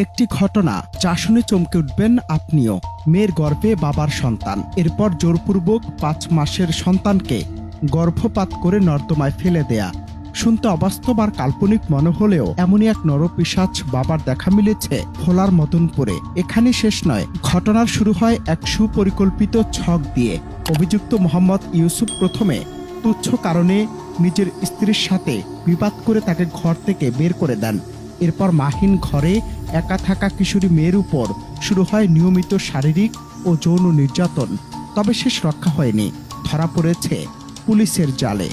একটি ঘটনা যা শুনে চমকে উঠবেন আপনিও। মেয়ের গর্ভে বাবার সন্তান, এরপর জোরপূর্বক ৫ মাসের সন্তানকে গর্ভপাত করে নর্দমায় ফেলে দেয়া। শুনতে অবাস্তব আর কাল্পনিক মনে হলেও এমনই এক নরপিশাচ বাবার দেখা মিলেছে ভোলার মদনপুরে। এখানে শেষ নয়, ঘটনার শুরু হয় এক সুপরিকল্পিত ছক দিয়ে। অভিযুক্ত মোহাম্মদ ইউসুফ প্রথমে তুচ্ছ কারণে নিজের স্ত্রীর সাথে বিবাদ করে তাকে ঘর থেকে বের করে দেন। এরপর মাহিন ঘরে একা থাকা কিশোরী মেয়ের উপর শুরু হয় নিয়মিত শারীরিক ও যৌন নির্যাতন। তবে শেষ রক্ষা হয়নি, ধরা পড়েছে পুলিশের জালে।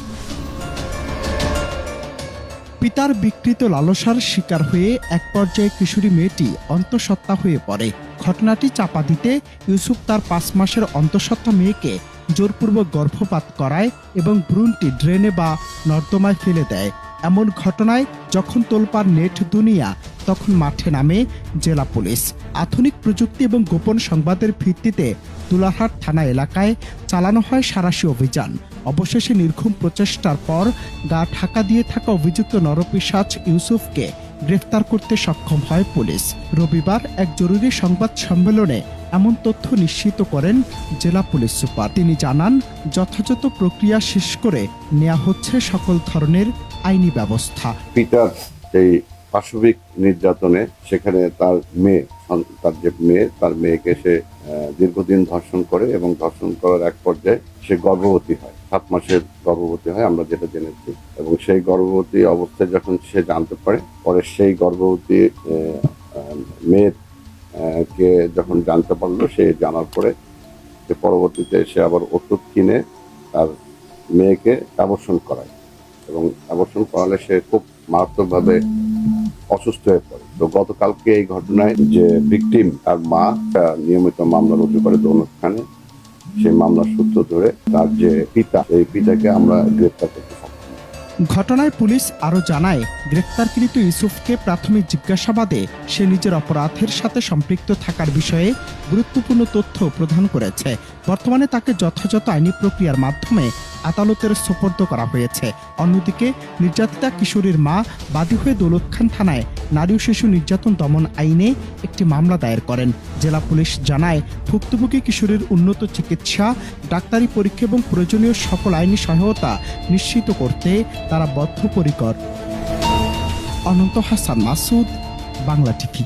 পিতার বিকৃত লালসার শিকার হয়ে এক পর্যায়ে কিশোরী মেয়েটি অন্তঃসত্ত্বা হয়ে পড়ে। ঘটনাটি চাপা দিতে ইউসুফ তার ৫ মাসের অন্তঃসত্ত্বা মেয়েকে জোরপূর্বক গর্ভপাত করায় এবং ভ্রূণটি ড্রেনে বা নর্দমায় ফেলে দেয়। এমন ঘটনায় যখন তোলপাড় নেট দুনিয়া, তখন মাঠে নামে জেলা পুলিশ। আধুনিক প্রযুক্তি এবং গোপন সংবাদের ভিত্তিতে দুলারহাট থানা এলাকায় চালানো হয় সাঁড়াশি অভিযান। অবশেষে নির্ঘুম প্রচেষ্টার পর গা ঢাকা দিয়ে থাকা অভিযুক্ত নরপিশাচ ইউসুফকে গ্রেফতার করতে সক্ষম হয় পুলিশ। রবিবার এক জরুরি সংবাদ সম্মেলনে এমন তথ্য নিশ্চিত করেন জেলা পুলিশ সুপার। তিনি জানান, যথাযথ প্রক্রিয়া শেষ করে নেওয়া হচ্ছে সকল ধরনের আইনি ব্যবস্থা। পিতার এই পাশবিক নির্যাতনে সেখানে তার মেয়েকে সে দীর্ঘদিন ধর্ষণ করে এবং ধর্ষণ করার এক পর্যায়ে সে গর্ভবতী হয়, 7 মাসের গর্ভবতী হয় আমরা যেটা জেনেছি। এবং সেই গর্ভবতী অবস্থায় যখন সে জানতে পারে, পরে সেই গর্ভবতী মেয়ের কে যখন জানতে পারলো, সে জানার পরে পরবর্তীতে সে আবার ওষুধ কিনে তার মেয়েকে অ্যাবর্শন করায় এবং অ্যাবর্শন করালে সে খুব মারাত্মকভাবে অসুস্থ হয়ে পড়ে। তো গতকালকে এই ঘটনায় যে ভিকটিম তার মা নিয়মিত মামলা রুজু করে দৌলতখানে, সেই মামলার সূত্র ধরে তার যে পিতা, এই পিতাকে আমরা গ্রেফতার করতে সক্ষম। ঘটনায় পুলিশ আরও জানায়, গ্রেফতারকৃত ইউসুফকে প্রাথমিক জিজ্ঞাসাবাদে সে নিজের অপরাধের সাথে সম্পৃক্ত থাকার বিষয়ে গুরুত্বপূর্ণ তথ্য প্রদান করেছে। বর্তমানে তাকে যথাযথ আইনি প্রক্রিয়ার মাধ্যমে আদালতের সোপর্দ করা হয়েছে। অন্যদিকে নির্যাতিতা কিশোরীর মা বাদী হয়ে দৌলতখান থানায় নারী ও শিশু নির্যাতন দমন আইনে একটি মামলা দায়ের করেন। জেলা পুলিশ জানায়, ভুক্তভোগী কিশোরীর উন্নত চিকিৎসা, ডাক্তারি পরীক্ষা এবং প্রয়োজনীয় সকল আইনি সহায়তা নিশ্চিত করতে তারা বদ্ধপরিকর। অনন্ত হাসান মাসুদ, বাংলা টিভি।